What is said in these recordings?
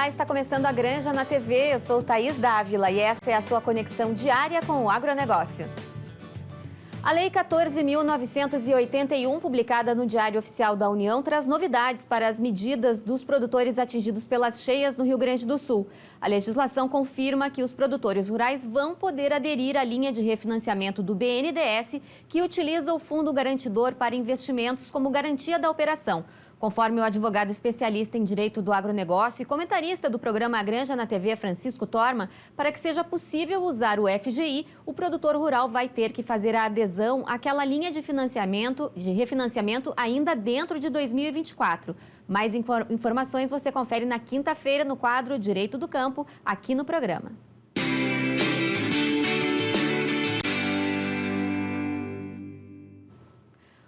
Olá, está começando a Granja na TV. Eu sou Thaís Dávila e essa é a sua conexão diária com o agronegócio. A Lei 14.981, publicada no Diário Oficial da União, traz novidades para as medidas dos produtores atingidos pelas cheias no Rio Grande do Sul. A legislação confirma que os produtores rurais vão poder aderir à linha de refinanciamento do BNDES, que utiliza o Fundo Garantidor para investimentos como garantia da operação. Conforme o advogado especialista em direito do agronegócio e comentarista do programa Granja na TV, Francisco Torma, para que seja possível usar o FGI, o produtor rural vai ter que fazer a adesão àquela linha de refinanciamento ainda dentro de 2024. Mais informações você confere na quinta-feira no quadro Direito do Campo, aqui no programa.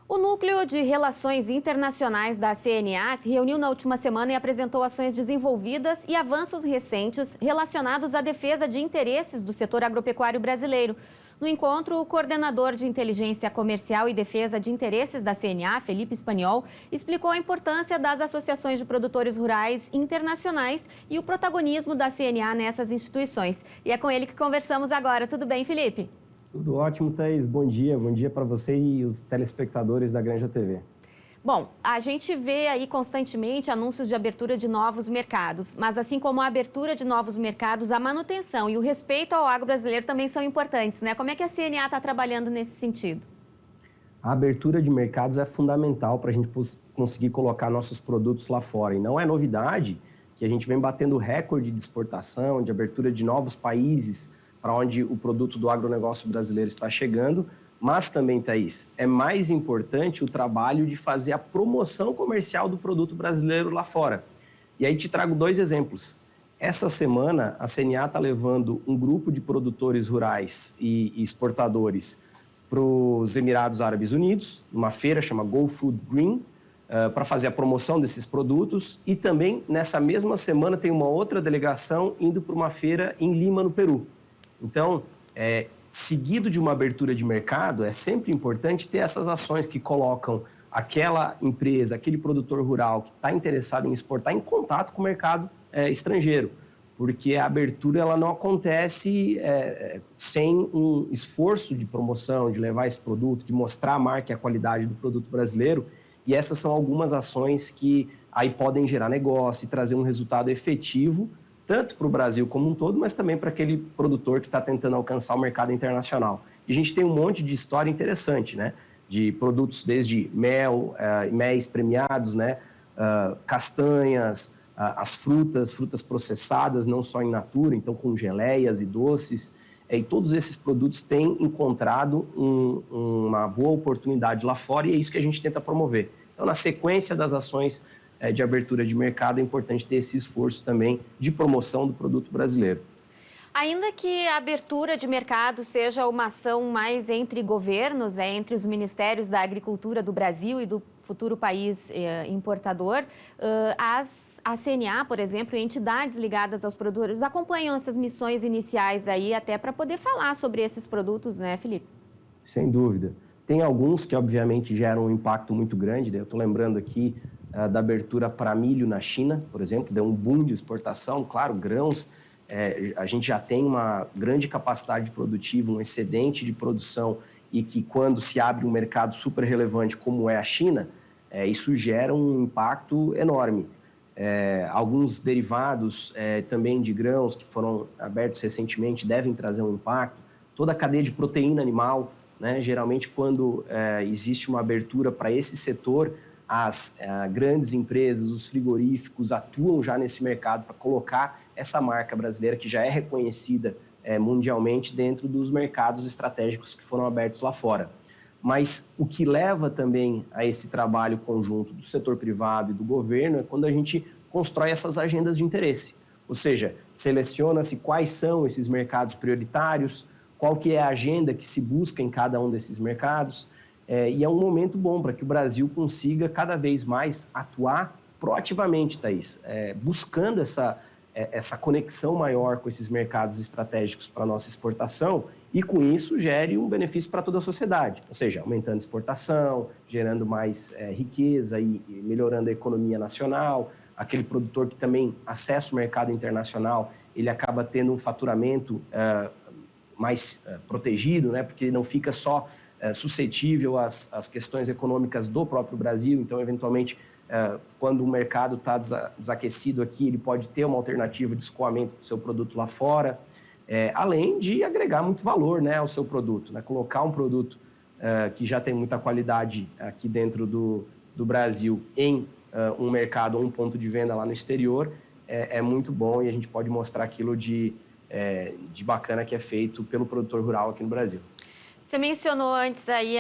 O Núcleo de Relações Internacionais da CNA se reuniu na última semana e apresentou ações desenvolvidas e avanços recentes relacionados à defesa de interesses do setor agropecuário brasileiro. No encontro, o coordenador de Inteligência Comercial e Defesa de Interesses da CNA, Felipe Spaniol, explicou a importância das associações de produtores rurais internacionais e o protagonismo da CNA nessas instituições. E é com ele que conversamos agora. Tudo bem, Felipe? Tudo ótimo, Thaís. Bom dia para você e os telespectadores da Granja TV. Bom, a gente vê aí constantemente anúncios de abertura de novos mercados, mas assim como a abertura de novos mercados, a manutenção e o respeito ao agro brasileiro também são importantes, né? Como é que a CNA está trabalhando nesse sentido? A abertura de mercados é fundamental para a gente conseguir colocar nossos produtos lá fora. E não é novidade que a gente vem batendo recorde de exportação, de abertura de novos países para onde o produto do agronegócio brasileiro está chegando, mas também, Thaís, é mais importante o trabalho de fazer a promoção comercial do produto brasileiro lá fora. E aí te trago dois exemplos. Essa semana, a CNA está levando um grupo de produtores rurais e exportadores para os Emirados Árabes Unidos, numa feira chamada Go Food Green, para fazer a promoção desses produtos. E também, nessa mesma semana, tem uma outra delegação indo para uma feira em Lima, no Peru. Então, seguido de uma abertura de mercado, é sempre importante ter essas ações que colocam aquela empresa, aquele produtor rural que está interessado em exportar em contato com o mercado estrangeiro, porque a abertura ela não acontece sem um esforço de promoção, de levar esse produto, de mostrar a marca e a qualidade do produto brasileiro, e essas são algumas ações que aí podem gerar negócio e trazer um resultado efetivo, tanto para o Brasil como um todo, mas também para aquele produtor que está tentando alcançar o mercado internacional. E a gente tem um monte de história interessante, né? De produtos desde mel, méis premiados, né? Castanhas, as frutas processadas, não só in natura, então com geleias e doces. E todos esses produtos têm encontrado uma boa oportunidade lá fora e é isso que a gente tenta promover. Então, na sequência das ações de abertura de mercado, é importante ter esse esforço também de promoção do produto brasileiro. Ainda que a abertura de mercado seja uma ação mais entre governos, entre os ministérios da Agricultura do Brasil e do futuro país importador, a CNA, por exemplo, e entidades ligadas aos produtores acompanham essas missões iniciais aí até para poder falar sobre esses produtos, né, Felipe? Sem dúvida. Tem alguns que, obviamente, geram um impacto muito grande, né? Eu estou lembrando aqui da abertura para milho na China, por exemplo, deu um boom de exportação, claro, grãos, a gente já tem uma grande capacidade produtiva, um excedente de produção e que quando se abre um mercado super relevante como é a China, isso gera um impacto enorme. Alguns derivados também de grãos que foram abertos recentemente devem trazer um impacto, toda a cadeia de proteína animal, né? Geralmente quando existe uma abertura para esse setor, as grandes empresas, os frigoríficos atuam já nesse mercado para colocar essa marca brasileira que já é reconhecida mundialmente dentro dos mercados estratégicos que foram abertos lá fora. Mas o que leva também a esse trabalho conjunto do setor privado e do governo é quando a gente constrói essas agendas de interesse. Ou seja, seleciona-se quais são esses mercados prioritários, qual que é a agenda que se busca em cada um desses mercados. E é um momento bom para que o Brasil consiga cada vez mais atuar proativamente, Thaís, buscando essa conexão maior com esses mercados estratégicos para a nossa exportação e, com isso, gere um benefício para toda a sociedade, ou seja, aumentando a exportação, gerando mais riqueza e melhorando a economia nacional, aquele produtor que também acessa o mercado internacional, ele acaba tendo um faturamento mais protegido, né? Porque não fica só suscetível às questões econômicas do próprio Brasil. Então, eventualmente, quando o mercado está desaquecido aqui, ele pode ter uma alternativa de escoamento do seu produto lá fora, além de agregar muito valor, né, ao seu produto, né? Colocar um produto que já tem muita qualidade aqui dentro do Brasil em um mercado ou um ponto de venda lá no exterior é muito bom, e a gente pode mostrar aquilo de bacana que é feito pelo produtor rural aqui no Brasil. Você mencionou antes aí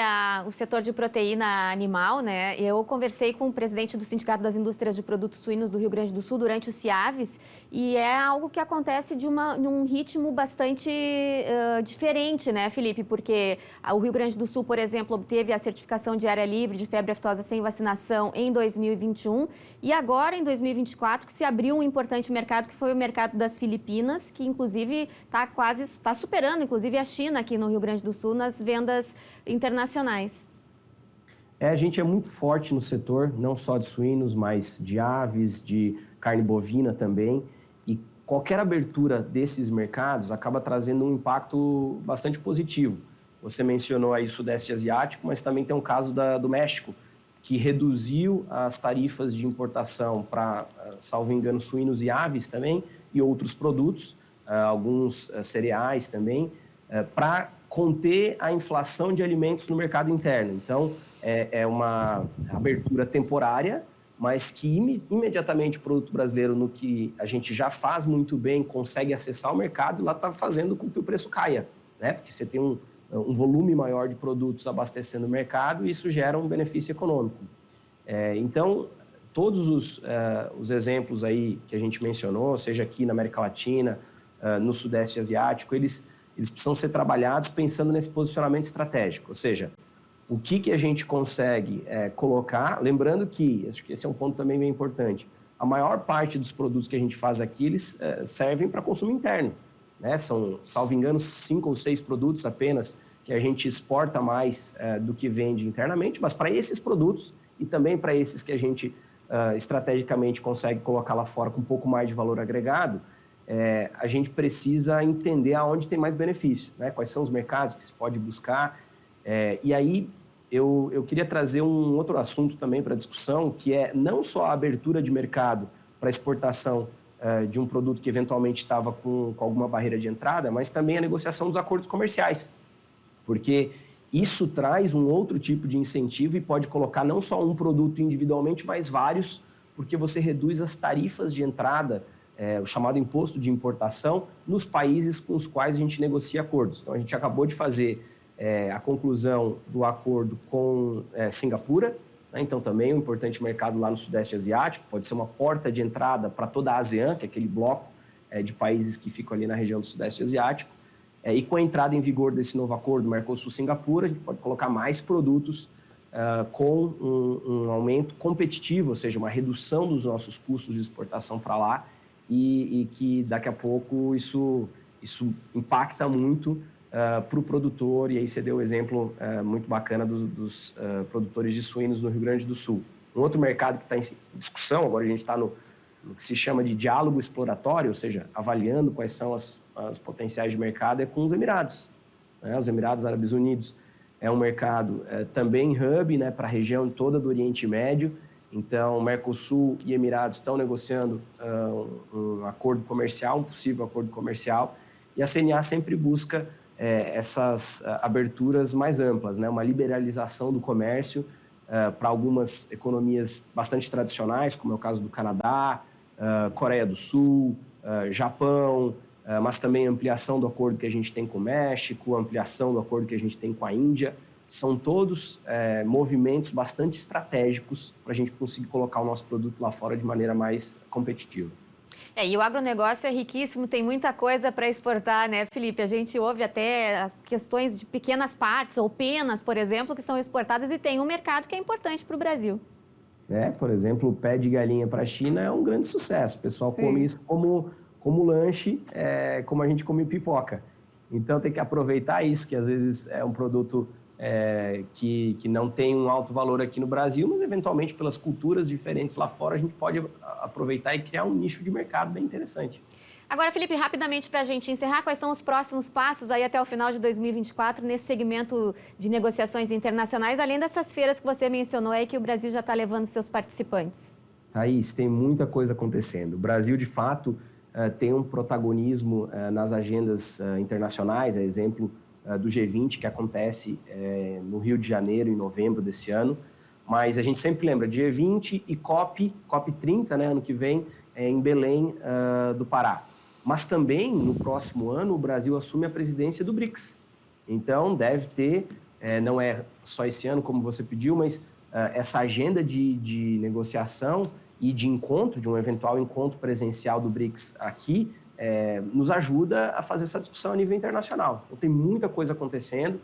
o setor de proteína animal, né? Eu conversei com o presidente do Sindicato das Indústrias de Produtos Suínos do Rio Grande do Sul durante o CIAVES, e é algo que acontece num ritmo bastante diferente, né, Felipe? Porque o Rio Grande do Sul, por exemplo, obteve a certificação de área livre de febre aftosa sem vacinação em 2021, e agora, em 2024, que se abriu um importante mercado, que foi o mercado das Filipinas, que inclusive está superando, inclusive, a China aqui no Rio Grande do Sul nas vendas internacionais. A gente é muito forte no setor, não só de suínos, mas de aves, de carne bovina também. E qualquer abertura desses mercados acaba trazendo um impacto bastante positivo. Você mencionou aí o Sudeste Asiático, mas também tem um caso do México, que reduziu as tarifas de importação para, salvo engano, suínos e aves também, e outros produtos, alguns cereais também, para conter a inflação de alimentos no mercado interno. Então, é uma abertura temporária, mas que imediatamente o produto brasileiro, no que a gente já faz muito bem, consegue acessar o mercado, lá está fazendo com que o preço caia, né? Porque você tem um volume maior de produtos abastecendo o mercado e isso gera um benefício econômico. Então, todos os exemplos aí que a gente mencionou, seja aqui na América Latina, no Sudeste Asiático, eles precisam ser trabalhados pensando nesse posicionamento estratégico, ou seja, o que a gente consegue colocar, lembrando que, acho que esse é um ponto também bem importante, a maior parte dos produtos que a gente faz aqui, eles servem para consumo interno, né? São, salvo engano, 5 ou 6 produtos apenas que a gente exporta mais do que vende internamente, mas para esses produtos e também para esses que a gente estrategicamente consegue colocar lá fora com um pouco mais de valor agregado, a gente precisa entender aonde tem mais benefício, né? Quais são os mercados que se pode buscar. E aí eu queria trazer um outro assunto também para a discussão, que é não só a abertura de mercado para exportação de um produto que eventualmente estava com alguma barreira de entrada, mas também a negociação dos acordos comerciais, porque isso traz um outro tipo de incentivo e pode colocar não só um produto individualmente, mas vários, porque você reduz as tarifas de entrada, o chamado imposto de importação, nos países com os quais a gente negocia acordos. Então, a gente acabou de fazer a conclusão do acordo com Singapura, né? Então, também um importante mercado lá no Sudeste Asiático, pode ser uma porta de entrada para toda a ASEAN, que é aquele bloco de países que ficam ali na região do Sudeste Asiático. E com a entrada em vigor desse novo acordo, Mercosul-Singapura, a gente pode colocar mais produtos com um aumento competitivo, ou seja, uma redução dos nossos custos de exportação para lá, e que daqui a pouco isso impacta muito para o produtor, e aí você deu o exemplo muito bacana dos produtores de suínos no Rio Grande do Sul. Um outro mercado que está em discussão, agora a gente está no que se chama de diálogo exploratório, ou seja, avaliando quais são as potenciais de mercado, é com os Emirados, né? Os Emirados Árabes Unidos é um mercado também hub, né, para a região toda do Oriente Médio. Então, Mercosul e Emirados estão negociando um acordo comercial, um possível acordo comercial, e a CNA sempre busca essas aberturas mais amplas, né? Uma liberalização do comércio para algumas economias bastante tradicionais, como é o caso do Canadá, Coreia do Sul, Japão, mas também ampliação do acordo que a gente tem com o México, ampliação do acordo que a gente tem com a Índia. São todos movimentos bastante estratégicos para a gente conseguir colocar o nosso produto lá fora de maneira mais competitiva. E o agronegócio é riquíssimo, tem muita coisa para exportar, né, Felipe? A gente ouve até questões de pequenas partes ou penas, por exemplo, que são exportadas e tem um mercado que é importante para o Brasil. Por exemplo, o pé de galinha para a China é um grande sucesso. O pessoal Sim. come isso como lanche, como a gente come pipoca. Então, tem que aproveitar isso, que às vezes é um produto que não tem um alto valor aqui no Brasil, mas eventualmente pelas culturas diferentes lá fora, a gente pode aproveitar e criar um nicho de mercado bem interessante. Agora, Felipe, rapidamente para a gente encerrar, quais são os próximos passos aí até o final de 2024 nesse segmento de negociações internacionais, além dessas feiras que você mencionou aí que o Brasil já está levando seus participantes? Thaís, tem muita coisa acontecendo. O Brasil, de fato, tem um protagonismo nas agendas internacionais, é exemplo do G20, que acontece no Rio de Janeiro, em novembro desse ano. Mas a gente sempre lembra G20 e COP30, né, ano que vem, em Belém do Pará. Mas também, no próximo ano, o Brasil assume a presidência do BRICS. Então, deve ter, não é só esse ano, como você pediu, mas essa agenda de negociação e de encontro, de um eventual encontro presencial do BRICS aqui, nos ajuda a fazer essa discussão a nível internacional. Então, tem muita coisa acontecendo.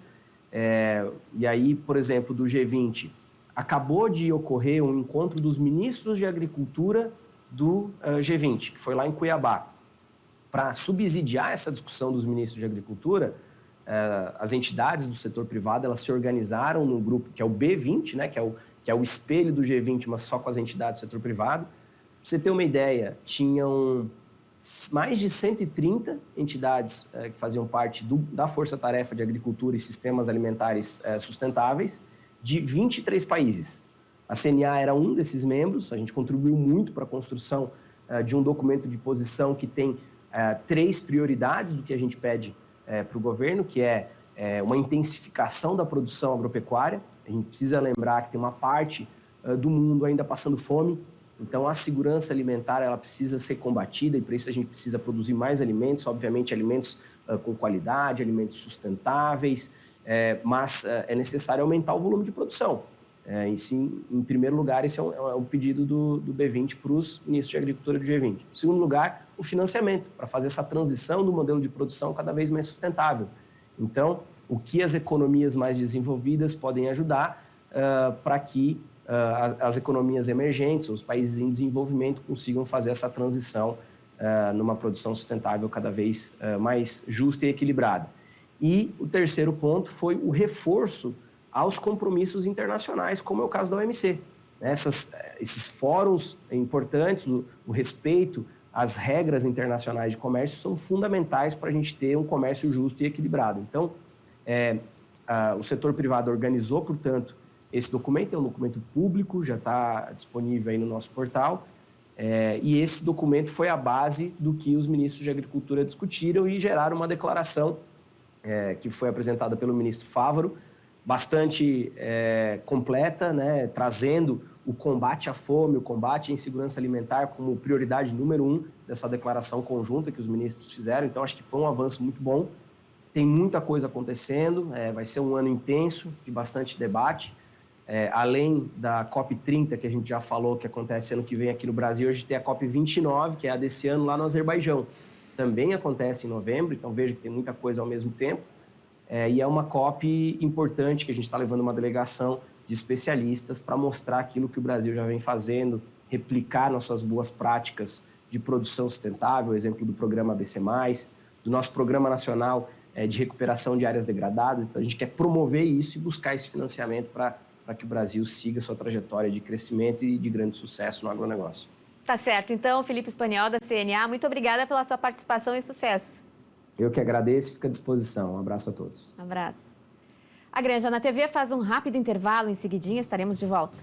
E aí, por exemplo, do G20, acabou de ocorrer um encontro dos ministros de agricultura do G20, que foi lá em Cuiabá. Para subsidiar essa discussão dos ministros de agricultura, as entidades do setor privado, elas se organizaram no grupo que é o B20, né, que é o espelho do G20, mas só com as entidades do setor privado. Para você ter uma ideia, tinham mais de 130 entidades que faziam parte da Força Tarefa de Agricultura e Sistemas Alimentares Sustentáveis, de 23 países. A CNA era um desses membros, a gente contribuiu muito para a construção de um documento de posição que tem 3 prioridades do que a gente pede para o governo, que é uma intensificação da produção agropecuária. A gente precisa lembrar que tem uma parte do mundo ainda passando fome, então a segurança alimentar ela precisa ser combatida e para isso a gente precisa produzir mais alimentos, obviamente alimentos com qualidade, alimentos sustentáveis, mas é necessário aumentar o volume de produção. E sim, em primeiro lugar, esse é um pedido do B20 para os ministros de agricultura do G20. Em segundo lugar, o financiamento, para fazer essa transição do modelo de produção cada vez mais sustentável. Então, o que as economias mais desenvolvidas podem ajudar para que as economias emergentes, os países em desenvolvimento, consigam fazer essa transição numa produção sustentável cada vez mais justa e equilibrada. E o terceiro ponto foi o reforço aos compromissos internacionais, como é o caso da OMC. Esses fóruns importantes, o respeito às regras internacionais de comércio são fundamentais para a gente ter um comércio justo e equilibrado. Então, o setor privado organizou, portanto, esse documento, é um documento público, já está disponível aí no nosso portal, e esse documento foi a base do que os ministros de Agricultura discutiram e geraram uma declaração que foi apresentada pelo ministro Fávaro, bastante completa, né, trazendo o combate à fome, o combate à insegurança alimentar como prioridade número 1 dessa declaração conjunta que os ministros fizeram. Então, acho que foi um avanço muito bom. Tem muita coisa acontecendo, vai ser um ano intenso, de bastante debate. Além da COP30, que a gente já falou, que acontece ano que vem aqui no Brasil, hoje tem a COP29, que é a desse ano lá no Azerbaijão. Também acontece em novembro, então veja que tem muita coisa ao mesmo tempo. E é uma COP importante, que a gente está levando uma delegação de especialistas para mostrar aquilo que o Brasil já vem fazendo, replicar nossas boas práticas de produção sustentável, exemplo do programa ABC+, do nosso Programa Nacional de Recuperação de Áreas Degradadas. Então, a gente quer promover isso e buscar esse financiamento para que o Brasil siga sua trajetória de crescimento e de grande sucesso no agronegócio. Tá certo. Então, Felipe Spaniol, da CNA, muito obrigada pela sua participação e sucesso. Eu que agradeço e fico à disposição. Um abraço a todos. Um abraço. A Granja na TV faz um rápido intervalo, em seguidinha estaremos de volta.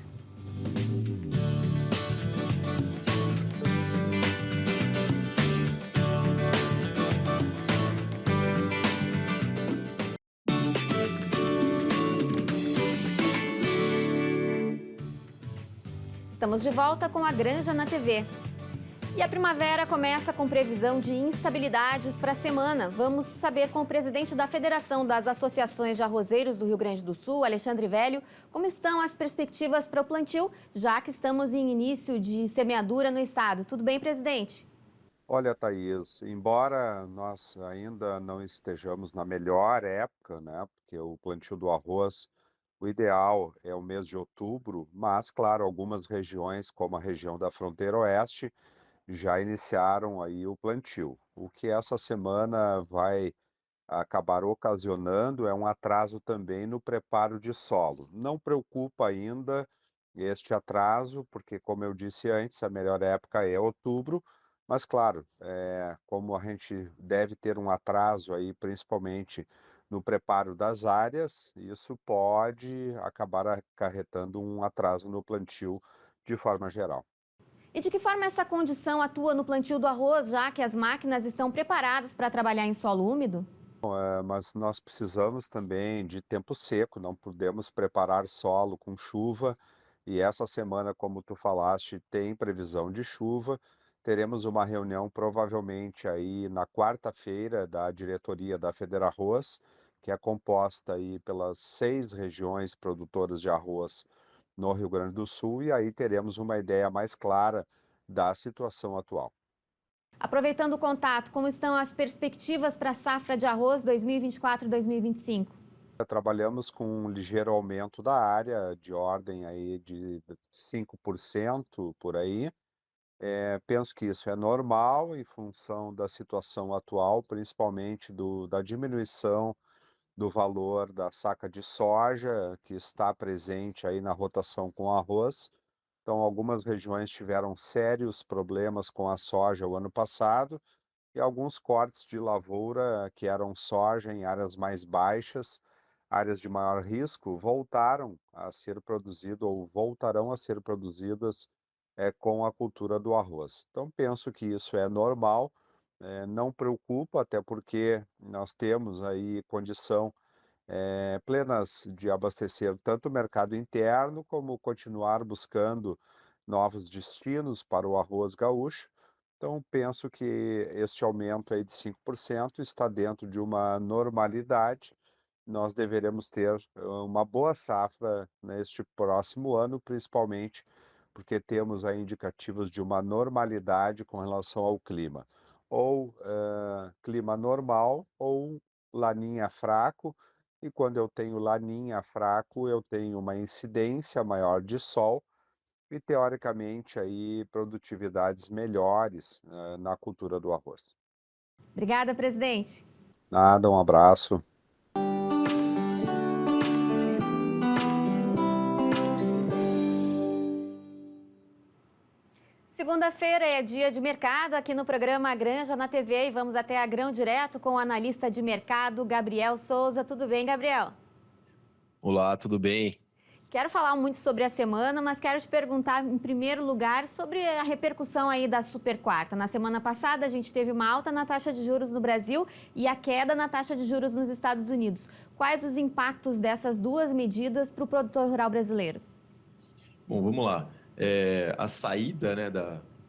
Estamos de volta com a Granja na TV. E a primavera começa com previsão de instabilidades para a semana. Vamos saber com o presidente da Federação das Associações de Arrozeiros do Rio Grande do Sul, Alexandre Velho, como estão as perspectivas para o plantio, já que estamos em início de semeadura no estado. Tudo bem, presidente? Olha, Thaís, embora nós ainda não estejamos na melhor época, né, porque o plantio do arroz, o ideal é o mês de outubro, mas, claro, algumas regiões, como a região da fronteira oeste, já iniciaram aí o plantio. O que essa semana vai acabar ocasionando é um atraso também no preparo de solo. Não preocupa ainda este atraso, porque, como eu disse antes, a melhor época é outubro, mas claro, como a gente deve ter um atraso aí, principalmente no preparo das áreas, isso pode acabar acarretando um atraso no plantio de forma geral. E de que forma essa condição atua no plantio do arroz, já que as máquinas estão preparadas para trabalhar em solo úmido? Mas nós precisamos também de tempo seco, não podemos preparar solo com chuva. E essa semana, como tu falaste, tem previsão de chuva. Teremos uma reunião provavelmente aí na quarta-feira da diretoria da Federarroz, que é composta aí pelas 6 regiões produtoras de arroz no Rio Grande do Sul, e aí teremos uma ideia mais clara da situação atual. Aproveitando o contato, como estão as perspectivas para a safra de arroz 2024-2025? Trabalhamos com um ligeiro aumento da área, de ordem aí de 5% por aí. Penso que isso é normal em função da situação atual, principalmente da diminuição do valor da saca de soja, que está presente aí na rotação com arroz. Então, algumas regiões tiveram sérios problemas com a soja o ano passado, e alguns cortes de lavoura que eram soja em áreas mais baixas, áreas de maior risco, voltaram a ser produzido ou voltarão a ser produzidas com a cultura do arroz. Então, penso que isso é normal, não preocupa, até porque nós temos aí condição plenas de abastecer tanto o mercado interno, como continuar buscando novos destinos para o arroz gaúcho. Então, penso que este aumento aí de 5% está dentro de uma normalidade. Nós deveremos ter uma boa safra neste próximo ano, principalmente porque temos aí indicativos de uma normalidade com relação ao clima. Ou clima normal, ou laninha fraco, e quando eu tenho laninha fraco, eu tenho uma incidência maior de sol e, teoricamente, aí produtividades melhores, na cultura do arroz. Obrigada, presidente. Nada, um abraço. Segunda-feira é dia de mercado aqui no programa Granja na TV e vamos até a Grão Direto com o analista de mercado Gabriel Souza. Tudo bem, Gabriel? Olá, tudo bem? Quero falar muito sobre a semana, mas quero te perguntar, em primeiro lugar, sobre a repercussão aí da super quarta. Na semana passada, a gente teve uma alta na taxa de juros no Brasil e a queda na taxa de juros nos Estados Unidos. Quais os impactos dessas duas medidas para o produtor rural brasileiro? Bom, vamos lá. A saída, né,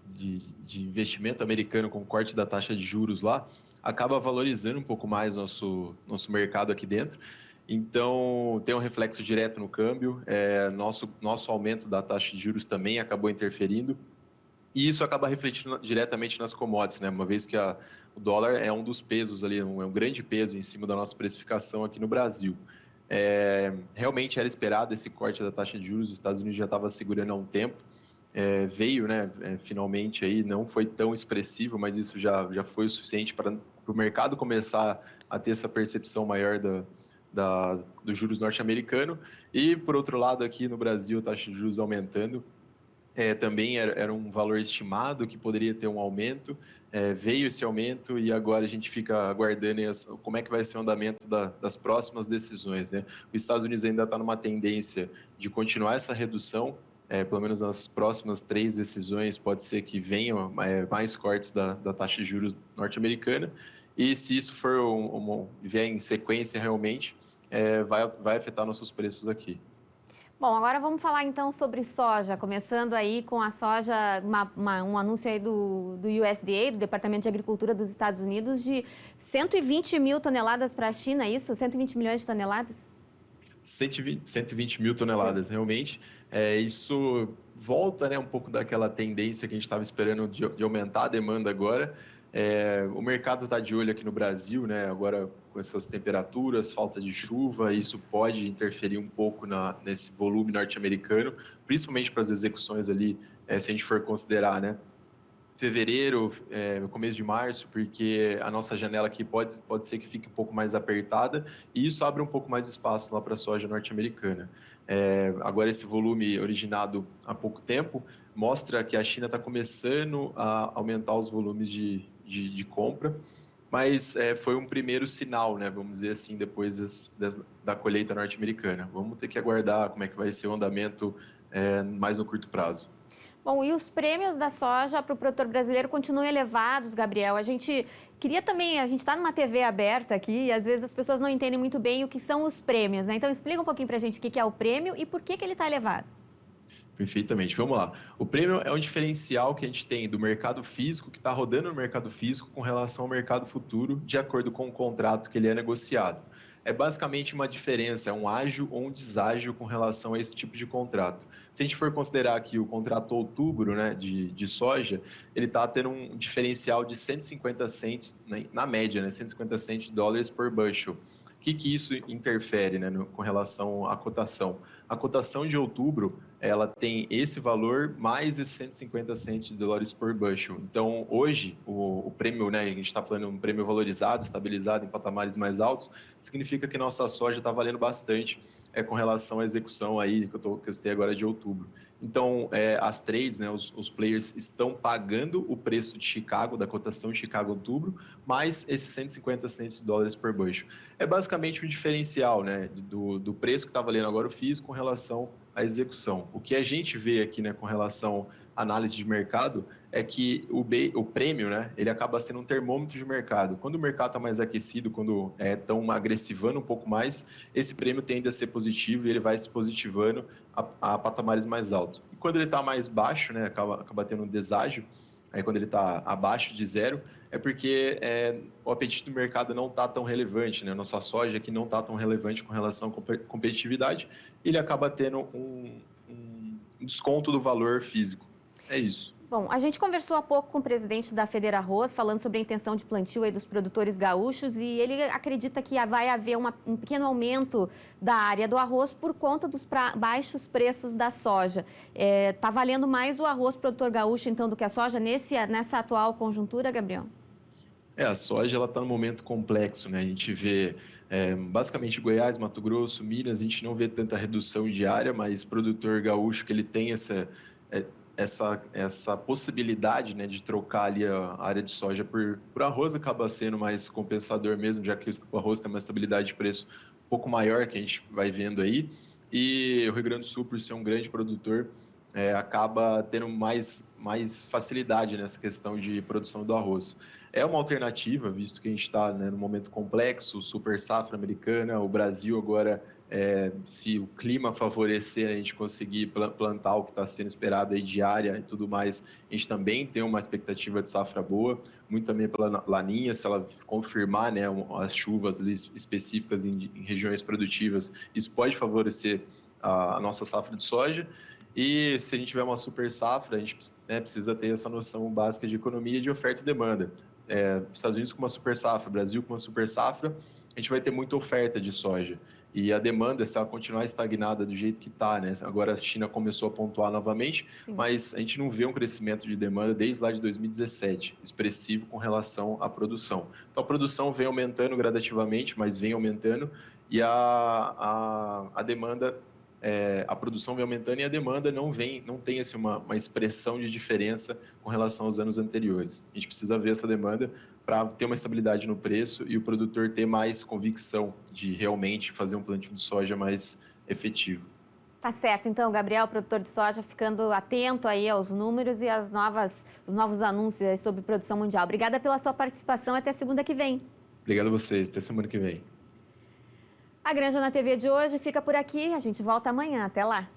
de investimento americano com o corte da taxa de juros lá acaba valorizando um pouco mais nosso mercado aqui dentro. Então, tem um reflexo direto no câmbio. Nosso aumento da taxa de juros também acabou interferindo. E isso acaba refletindo diretamente nas commodities, né? Uma vez que o dólar é um dos pesos ali, é um grande peso em cima da nossa precificação aqui no Brasil. Realmente era esperado esse corte da taxa de juros, os Estados Unidos já estava segurando há um tempo, veio, né, finalmente aí, não foi tão expressivo, mas isso já foi o suficiente para o mercado começar a ter essa percepção maior dos juros norte-americano. E, por outro lado, aqui no Brasil, a taxa de juros aumentando, também era um valor estimado que poderia ter um aumento, veio esse aumento e agora a gente fica aguardando como é que vai ser o andamento das próximas decisões, né? Os Estados Unidos ainda está numa tendência de continuar essa redução, pelo menos nas próximas 3 decisões pode ser que venham mais cortes da taxa de juros norte-americana, e se isso for vier em sequência realmente, vai afetar nossos preços aqui. Bom, agora vamos falar então sobre soja, começando aí com a soja, um anúncio aí do USDA, do Departamento de Agricultura dos Estados Unidos, de 120 mil toneladas para a China, é isso? 120 milhões de toneladas? 120 mil toneladas, realmente. Isso volta, né, um pouco daquela tendência que a gente estava esperando de aumentar a demanda agora. O mercado está de olho aqui no Brasil, né, agora com essas temperaturas, falta de chuva, isso pode interferir um pouco nesse volume norte-americano, principalmente para as execuções ali, se a gente for considerar, né, fevereiro, começo de março, porque a nossa janela aqui pode ser que fique um pouco mais apertada e isso abre um pouco mais de espaço lá para a soja norte-americana. Agora, esse volume originado há pouco tempo mostra que a China está começando a aumentar os volumes de compra, mas foi um primeiro sinal, né, vamos dizer assim, depois da colheita norte-americana. Vamos ter que aguardar como é que vai ser o andamento mais no curto prazo. Bom, e os prêmios da soja para o produtor brasileiro continuam elevados, Gabriel. A gente queria também, a gente está numa TV aberta aqui e às vezes as pessoas não entendem muito bem o que são os prêmios, né? Então explica um pouquinho para a gente o que é o prêmio e por que ele está elevado. Perfeitamente, vamos lá. O prêmio é um diferencial que a gente tem do mercado físico, que está rodando no mercado físico, com relação ao mercado futuro, de acordo com o contrato que ele é negociado. É basicamente uma diferença, é um ágio ou um deságio com relação a esse tipo de contrato. Se a gente for considerar que o contrato outubro, né, de soja, ele está tendo um diferencial de 150 cents, né, na média, né, 150 cents de dólares por bushel. O que isso interfere, né, com relação à cotação? A cotação de outubro, ela tem esse valor mais esses 150 cents de dólares por bushel. Então, hoje, o prêmio, né, a gente está falando de um prêmio valorizado, estabilizado em patamares mais altos, significa que nossa soja está valendo bastante com relação à execução aí que eu citei agora de outubro. Então, as trades, né, os players estão pagando o preço de Chicago, da cotação de Chicago outubro, mais esses 150 cents de dólares por bushel. É basicamente um diferencial, né, do preço que está valendo agora o físico com relação à execução. O que a gente vê aqui, né, com relação à análise de mercado é que o prêmio, né, ele acaba sendo um termômetro de mercado. Quando o mercado está mais aquecido, quando estão agressivando um pouco mais, esse prêmio tende a ser positivo e ele vai se positivando a patamares mais altos. E quando ele está mais baixo, né, acaba tendo um deságio, aí quando ele está abaixo de zero, é porque o apetite do mercado não está tão relevante, né? Nossa soja aqui não está tão relevante com relação à competitividade, e ele acaba tendo um desconto do valor físico. É isso. Bom, a gente conversou há pouco com o presidente da Federarroz, falando sobre a intenção de plantio aí dos produtores gaúchos, e ele acredita que vai haver um pequeno aumento da área do arroz por conta dos baixos preços da soja. Está valendo mais o arroz produtor gaúcho, então, do que a soja nessa atual conjuntura, Gabriel? A soja ela está num momento complexo, né? A gente vê basicamente Goiás, Mato Grosso, Minas, a gente não vê tanta redução de área, mas produtor gaúcho que ele tem essa possibilidade, né, de trocar ali a área de soja por arroz acaba sendo mais compensador mesmo, já que o arroz tem uma estabilidade de preço um pouco maior que a gente vai vendo aí. E o Rio Grande do Sul, por ser um grande produtor, acaba tendo mais facilidade nessa questão de produção do arroz. É uma alternativa, visto que a gente está, né, num momento complexo, super safra americana, o Brasil agora, se o clima favorecer, a gente conseguir plantar o que está sendo esperado aí de área e tudo mais, a gente também tem uma expectativa de safra boa, muito também pela laninha, se ela confirmar, né, as chuvas específicas em regiões produtivas, isso pode favorecer a nossa safra de soja. E se a gente tiver uma super safra, a gente precisa ter essa noção básica de economia, de oferta e demanda. Estados Unidos com uma super safra, Brasil com uma super safra, a gente vai ter muita oferta de soja. E a demanda, se ela continuar estagnada do jeito que está, né? Agora a China começou a pontuar novamente, sim, mas a gente não vê um crescimento de demanda desde lá de 2017, expressivo com relação à produção. Então a produção vem aumentando gradativamente, mas vem aumentando, e a demanda, a produção vem aumentando e a demanda não tem assim, uma expressão de diferença com relação aos anos anteriores. A gente precisa ver essa demanda para ter uma estabilidade no preço e o produtor ter mais convicção de realmente fazer um plantio de soja mais efetivo. Tá certo, então, Gabriel, produtor de soja, ficando atento aí aos números e os novos anúncios sobre produção mundial. Obrigada pela sua participação, até segunda que vem. Obrigado a vocês, até semana que vem. A Granja na TV de hoje fica por aqui, a gente volta amanhã, até lá.